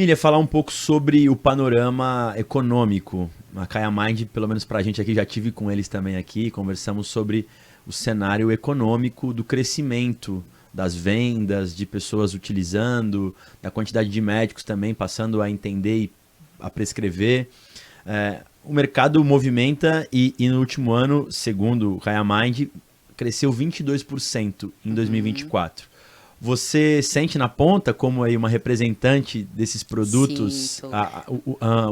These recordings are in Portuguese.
Milha, falar um pouco sobre o panorama econômico. A Kaya Mind, pelo menos para a gente aqui, já tive com eles também aqui, conversamos sobre o cenário econômico do crescimento das vendas, de pessoas utilizando, da quantidade de médicos também passando a entender e a prescrever. O mercado movimenta e no último ano, segundo o Kaya Mind, cresceu 22% em 2024. Você sente na ponta, como aí uma representante desses produtos, Sinto.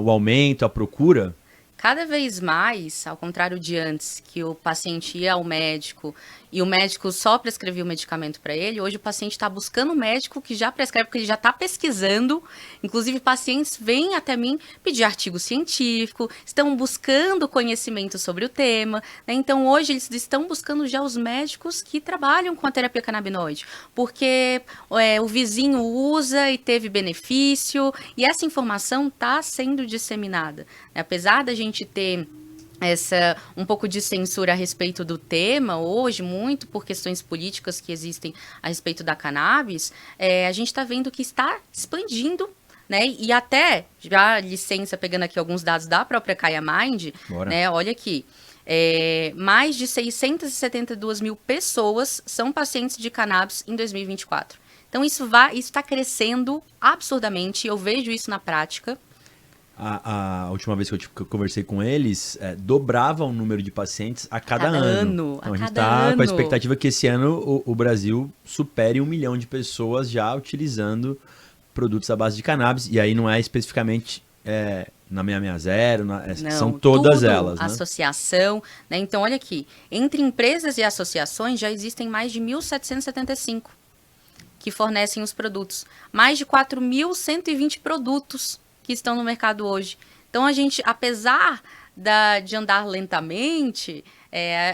o aumento, a procura? Cada vez mais, ao contrário de antes, que o paciente ia ao médico e o médico só prescrevia o medicamento para ele, hoje o paciente está buscando um médico que já prescreve, porque ele já está pesquisando. Inclusive, pacientes vêm até mim pedir artigo científico, estão buscando conhecimento sobre o tema, né? Então, hoje, eles estão buscando já os médicos que trabalham com a terapia canabinoide, porque o vizinho usa e teve benefício, e essa informação está sendo disseminada. Apesar da gente ter um pouco de censura a respeito do tema hoje, muito por questões políticas que existem a respeito da cannabis, a gente está vendo que está expandindo, né? E até, já licença, pegando aqui alguns dados da própria Kaya Mind, né? Olha aqui, mais de 672 mil pessoas são pacientes de cannabis em 2024. Então, isso está crescendo absurdamente, eu vejo isso na prática. A última vez que eu conversei com eles, dobrava o número de pacientes a cada ano. Então a gente está com a expectativa que esse ano o Brasil supere 1 milhão de pessoas já utilizando produtos à base de cannabis. E aí não é especificamente na 660, Não, são todas tudo, elas, né? Associação, né? Então, olha aqui, entre empresas e associações já existem mais de 1.775 que fornecem os produtos. Mais de 4.120 produtos que estão no mercado hoje. Então, a gente, apesar de andar lentamente,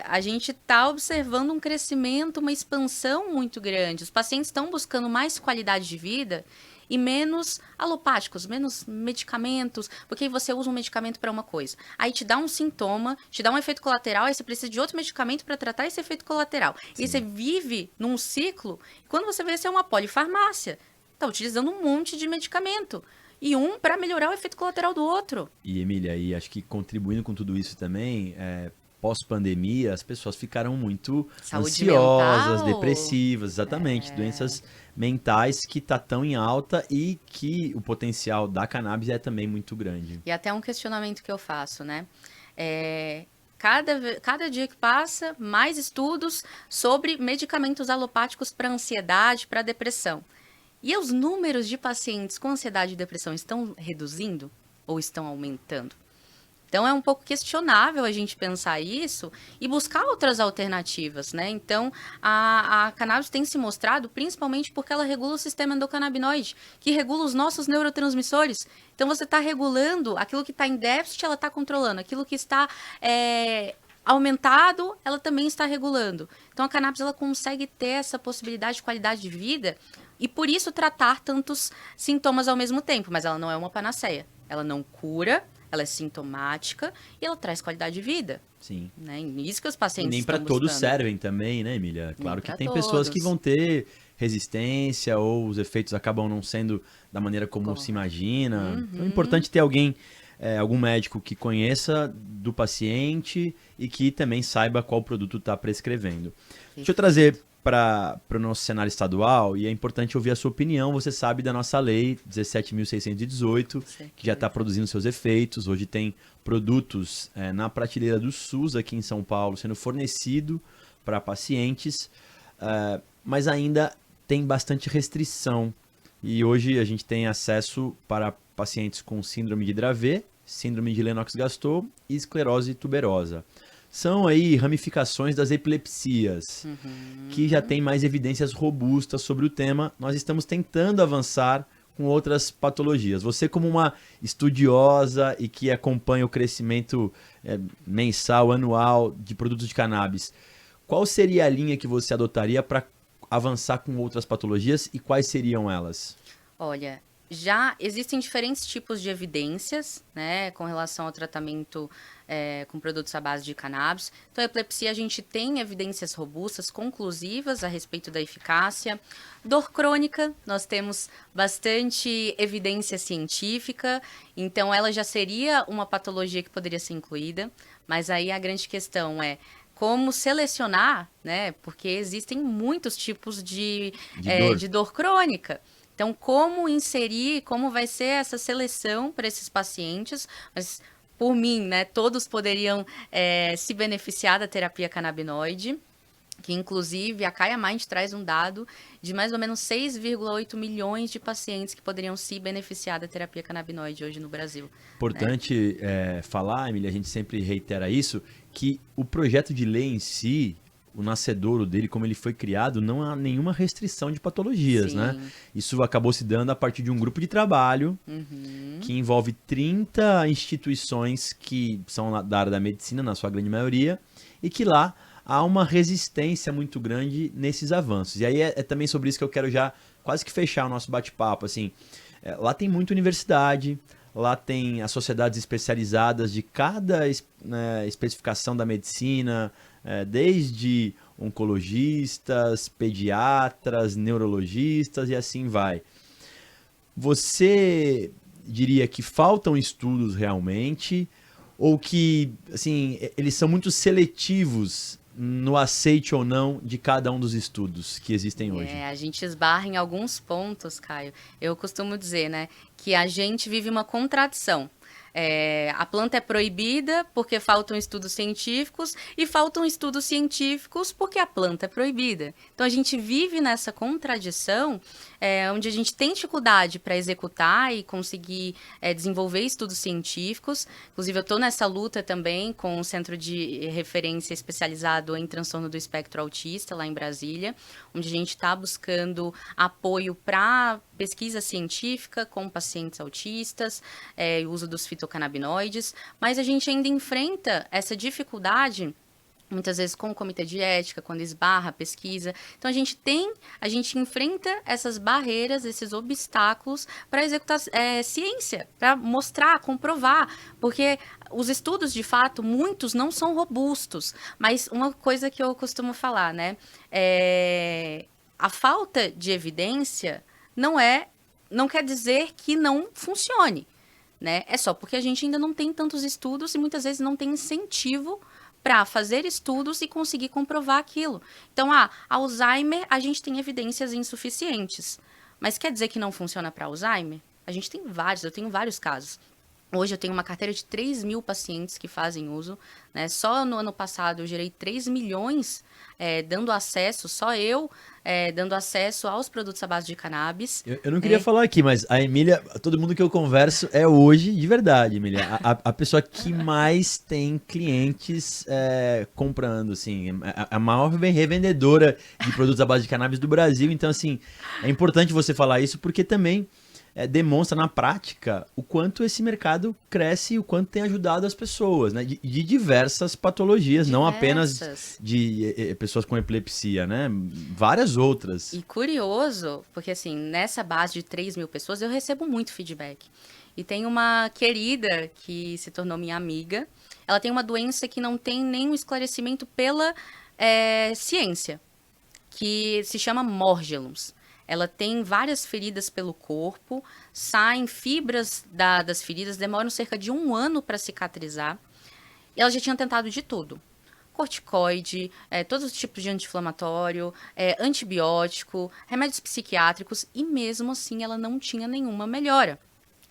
a gente está observando um crescimento, uma expansão muito grande. Os pacientes estão buscando mais qualidade de vida e menos alopáticos, menos medicamentos, porque aí você usa um medicamento para uma coisa, aí te dá um sintoma, te dá um efeito colateral, aí você precisa de outro medicamento para tratar esse efeito colateral. Sim. E você vive num ciclo, e quando você vê, você é uma polifarmácia, está utilizando um monte de medicamento. E um para melhorar o efeito colateral do outro. E, Emília, e acho que contribuindo com tudo isso também, pós-pandemia, as pessoas ficaram muito ansiosas, depressivas, exatamente, doenças mentais que tá tão em alta e que o potencial da cannabis é também muito grande. E até um questionamento que eu faço, né? Cada dia que passa, mais estudos sobre medicamentos alopáticos para ansiedade, para depressão. E os números de pacientes com ansiedade e depressão estão reduzindo ou estão aumentando? Então, é um pouco questionável a gente pensar isso e buscar outras alternativas, né? Então, a cannabis tem se mostrado principalmente porque ela regula o sistema endocannabinoide, que regula os nossos neurotransmissores. Então, você está regulando aquilo que está em déficit, ela está controlando. Aquilo que está aumentado, ela também está regulando. Então, a cannabis ela consegue ter essa possibilidade de qualidade de vida e, por isso, tratar tantos sintomas ao mesmo tempo. Mas ela não é uma panaceia. Ela não cura, ela é sintomática e ela traz qualidade de vida. Sim. Né? E isso que os pacientes nem para todos servem também, né, Emília? Claro que tem pessoas que vão ter resistência ou os efeitos acabam não sendo da maneira como se imagina. Então é importante ter algum médico que conheça do paciente e que também saiba qual produto está prescrevendo. Deixa eu trazer para o nosso cenário estadual, e é importante ouvir a sua opinião. Você sabe da nossa lei 17.618, que já está produzindo seus efeitos. Hoje tem produtos na prateleira do SUS aqui em São Paulo sendo fornecido para pacientes, mas ainda tem bastante restrição. E hoje a gente tem acesso para pacientes com síndrome de Dravet, síndrome de Lennox-Gastaut e esclerose tuberosa. São aí ramificações das epilepsias, que já tem mais evidências robustas sobre o tema. Nós estamos tentando avançar com outras patologias. Você, como uma estudiosa e que acompanha o crescimento mensal, anual de produtos de cannabis, qual seria a linha que você adotaria para avançar com outras patologias e quais seriam elas? Olha, Já existem diferentes tipos de evidências, né, com relação ao tratamento com produtos à base de cannabis. Então, a epilepsia, a gente tem evidências robustas, conclusivas a respeito da eficácia. Dor crônica, nós temos bastante evidência científica, então ela já seria uma patologia que poderia ser incluída, mas aí a grande questão é como selecionar, né, porque existem muitos tipos de dor crônica. Então, como inserir, como vai ser essa seleção para esses pacientes, mas por mim, né, todos poderiam se beneficiar da terapia canabinoide, que inclusive a Kaya Mind traz um dado de mais ou menos 6,8 milhões de pacientes que poderiam se beneficiar da terapia canabinoide hoje no Brasil. Importante falar, Emília, a gente sempre reitera isso, que o projeto de lei em si, o nascedouro dele, como ele foi criado, não há nenhuma restrição de patologias, Sim. né? Isso acabou se dando a partir de um grupo de trabalho que envolve 30 instituições que são da área da medicina, na sua grande maioria, e que lá há uma resistência muito grande nesses avanços. E aí é também sobre isso que eu quero já quase que fechar o nosso bate-papo. Assim, lá tem muita universidade, lá tem as sociedades especializadas de cada especificação da medicina, desde oncologistas, pediatras, neurologistas e assim vai. Você diria que faltam estudos realmente ou que assim, eles são muito seletivos no aceite ou não de cada um dos estudos que existem hoje? A gente esbarra em alguns pontos, Caio. Eu costumo dizer, né, que a gente vive uma contradição. A planta é proibida porque faltam estudos científicos e faltam estudos científicos porque a planta é proibida. Então, a gente vive nessa contradição onde a gente tem dificuldade para executar e conseguir desenvolver estudos científicos. Inclusive, eu estou nessa luta também com o Centro de Referência Especializado em Transtorno do Espectro Autista, lá em Brasília, onde a gente está buscando apoio para pesquisa científica com pacientes autistas, o uso dos fitocannabinoides, mas a gente ainda enfrenta essa dificuldade muitas vezes com o comitê de ética, quando esbarra a pesquisa. Então, a gente enfrenta essas barreiras, esses obstáculos para executar ciência, para mostrar, comprovar, porque os estudos, de fato, muitos não são robustos, mas uma coisa que eu costumo falar, né, a falta de evidência não quer dizer que não funcione, né? É só porque a gente ainda não tem tantos estudos e muitas vezes não tem incentivo para fazer estudos e conseguir comprovar aquilo. Então, Alzheimer, a gente tem evidências insuficientes. Mas quer dizer que não funciona para Alzheimer? A gente tem vários, eu tenho vários casos. Hoje eu tenho uma carteira de 3 mil pacientes que fazem uso, né? Só no ano passado eu gerei 3 milhões dando acesso, dando acesso aos produtos à base de cannabis. Eu não queria falar aqui, mas a Emília, todo mundo que eu converso é hoje, de verdade, Emília, a pessoa que mais tem clientes comprando, assim, a maior revendedora de produtos à base de cannabis do Brasil. Então, assim, é importante você falar isso porque também demonstra na prática o quanto esse mercado cresce e o quanto tem ajudado as pessoas, né? De diversas patologias, não apenas de pessoas com epilepsia, né? Várias outras. E curioso, porque assim, nessa base de 3 mil pessoas, eu recebo muito feedback. E tem uma querida que se tornou minha amiga, ela tem uma doença que não tem nenhum esclarecimento pela ciência, que se chama Morgellons. Ela tem várias feridas pelo corpo, saem fibras das feridas, demoram cerca de 1 ano para cicatrizar. E ela já tinha tentado de tudo. Corticoide, todos os tipos de anti-inflamatório, antibiótico, remédios psiquiátricos, e mesmo assim ela não tinha nenhuma melhora.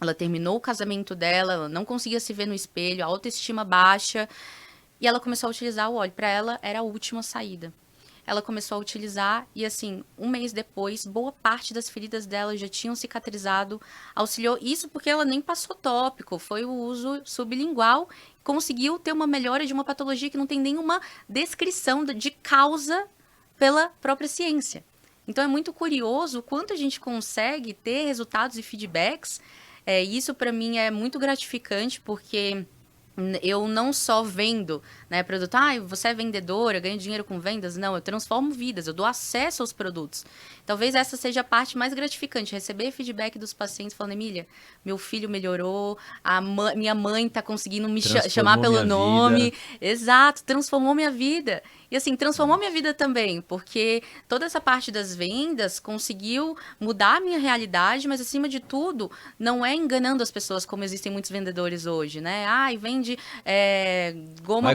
Ela terminou o casamento dela, ela não conseguia se ver no espelho, a autoestima baixa, e ela começou a utilizar o óleo. Para ela, era a última saída. Ela começou a utilizar e, assim, 1 mês depois, boa parte das feridas dela já tinham cicatrizado. Auxiliou isso porque ela nem passou tópico, foi o uso sublingual. Conseguiu ter uma melhora de uma patologia que não tem nenhuma descrição de causa pela própria ciência. Então, é muito curioso o quanto a gente consegue ter resultados e feedbacks. Isso, para mim, é muito gratificante porque Eu não só vendo, né, produto, você é vendedora, ganha dinheiro com vendas. Não, eu transformo vidas, eu dou acesso aos produtos. Talvez essa seja a parte mais gratificante, receber feedback dos pacientes falando, Emília, meu filho melhorou, minha mãe está conseguindo me chamar pelo nome. Vida. Exato, transformou minha vida. E assim, transformou minha vida também, porque toda essa parte das vendas conseguiu mudar a minha realidade, mas acima de tudo, não é enganando as pessoas como existem muitos vendedores hoje, né? Vende goma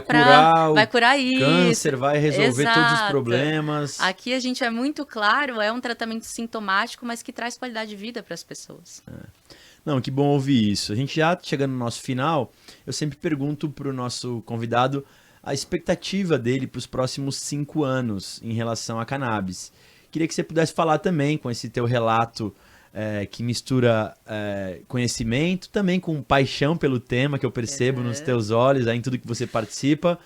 vai curar isso. Câncer, vai resolver Exato. todos os problemas. Aqui a gente é muito claro, é um tratamento sintomático, mas que traz qualidade de vida para as pessoas. Não, que bom ouvir isso. A gente já chegando no nosso final, eu sempre pergunto para o nosso convidado a expectativa dele para os próximos 5 anos em relação a cannabis. Queria que você pudesse falar também com esse teu relato que mistura conhecimento, também com paixão pelo tema, que eu percebo nos teus olhos, em tudo que você participa.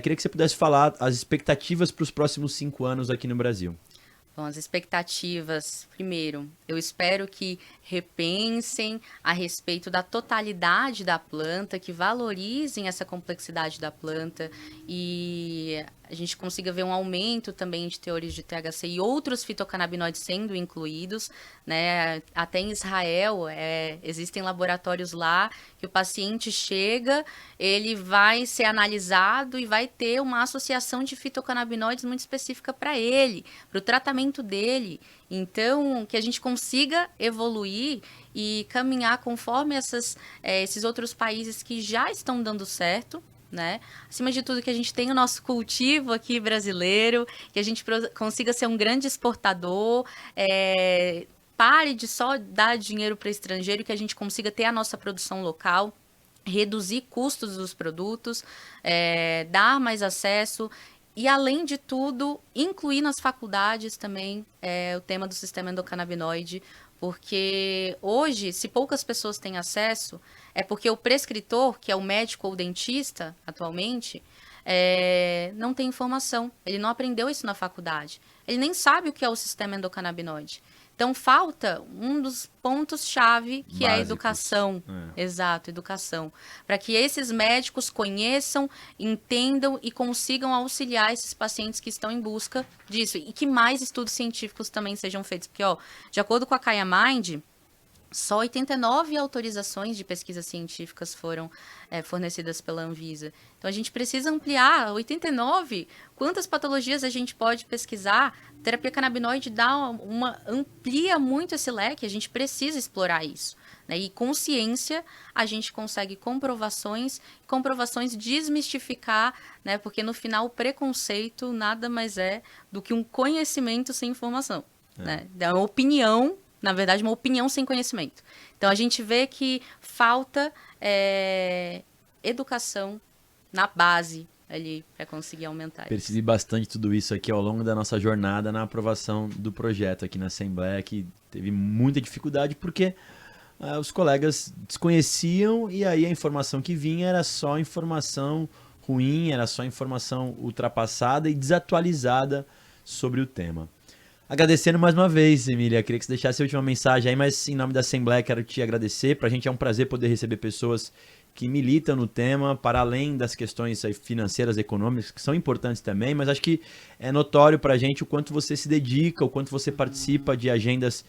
Queria que você pudesse falar as expectativas para os próximos 5 anos aqui no Brasil. Bom, as expectativas, primeiro, eu espero que repensem a respeito da totalidade da planta, que valorizem essa complexidade da planta e a gente consiga ver um aumento também de teores de THC e outros fitocannabinoides sendo incluídos, né? Até em Israel, existem laboratórios lá que o paciente chega, ele vai ser analisado e vai ter uma associação de fitocannabinoides muito específica para ele, para o tratamento dele. Então, que a gente consiga evoluir e caminhar conforme esses outros países que já estão dando certo, né? Acima de tudo, que a gente tenha o nosso cultivo aqui brasileiro, que a gente consiga ser um grande exportador, pare de só dar dinheiro para estrangeiro, que a gente consiga ter a nossa produção local, reduzir custos dos produtos, dar mais acesso e, além de tudo, incluir nas faculdades também o tema do sistema endocannabinoide, porque hoje, se poucas pessoas têm acesso, é porque o prescritor, que é o médico ou o dentista, atualmente, não tem informação. Ele não aprendeu isso na faculdade. Ele nem sabe o que é o sistema endocannabinoide. Então, falta um dos pontos-chave, que é a educação. Exato, educação. Para que esses médicos conheçam, entendam e consigam auxiliar esses pacientes que estão em busca disso. E que mais estudos científicos também sejam feitos. Porque, de acordo com a Kaya Mind, só 89 autorizações de pesquisas científicas foram fornecidas pela Anvisa. Então, a gente precisa ampliar 89. Quantas patologias a gente pode pesquisar? A terapia canabinoide amplia muito esse leque, a gente precisa explorar isso. Né? E com ciência, a gente consegue comprovações desmistificar, né? Porque no final o preconceito nada mais é do que um conhecimento sem informação. Né? É uma opinião, na verdade, uma opinião sem conhecimento. Então, a gente vê que falta educação na base ali para conseguir aumentar. Percebi bastante tudo isso aqui ao longo da nossa jornada na aprovação do projeto aqui na Assembleia, que teve muita dificuldade porque os colegas desconheciam e aí a informação que vinha era só informação ruim, era só informação ultrapassada e desatualizada sobre o tema. Agradecendo mais uma vez, Emília, queria que você deixasse a última mensagem aí, mas em nome da Assembleia quero te agradecer. Para a gente é um prazer poder receber pessoas que militam no tema, para além das questões aí financeiras, econômicas, que são importantes também, mas acho que é notório para a gente o quanto você se dedica, o quanto você participa de agendas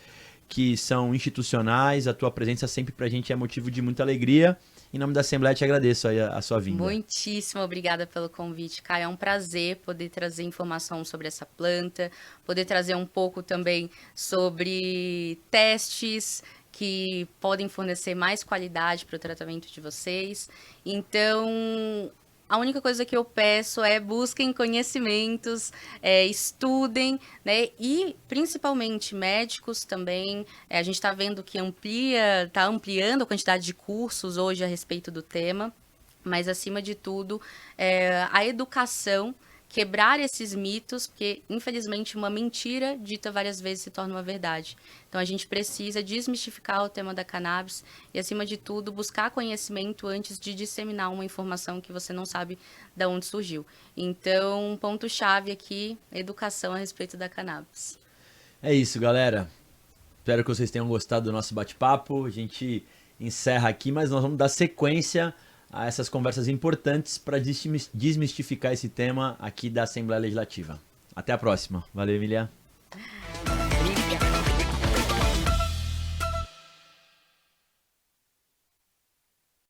que são institucionais, a tua presença sempre para a gente é motivo de muita alegria. Em nome da Assembleia, te agradeço aí a sua vinda. Muitíssimo obrigada pelo convite, Caio. É um prazer poder trazer informação sobre essa planta, poder trazer um pouco também sobre testes que podem fornecer mais qualidade para o tratamento de vocês. Então, a única coisa que eu peço é busquem conhecimentos, estudem, né? E principalmente médicos também. A gente está vendo que está ampliando a quantidade de cursos hoje a respeito do tema, mas acima de tudo, a educação, quebrar esses mitos, porque infelizmente uma mentira dita várias vezes se torna uma verdade. Então a gente precisa desmistificar o tema da cannabis e, acima de tudo, buscar conhecimento antes de disseminar uma informação que você não sabe de onde surgiu. Então, um ponto-chave aqui, educação a respeito da cannabis. É isso, galera. Espero que vocês tenham gostado do nosso bate-papo. A gente encerra aqui, mas nós vamos dar sequência a essas conversas importantes para desmistificar esse tema aqui da Assembleia Legislativa. Até a próxima. Valeu, Emília.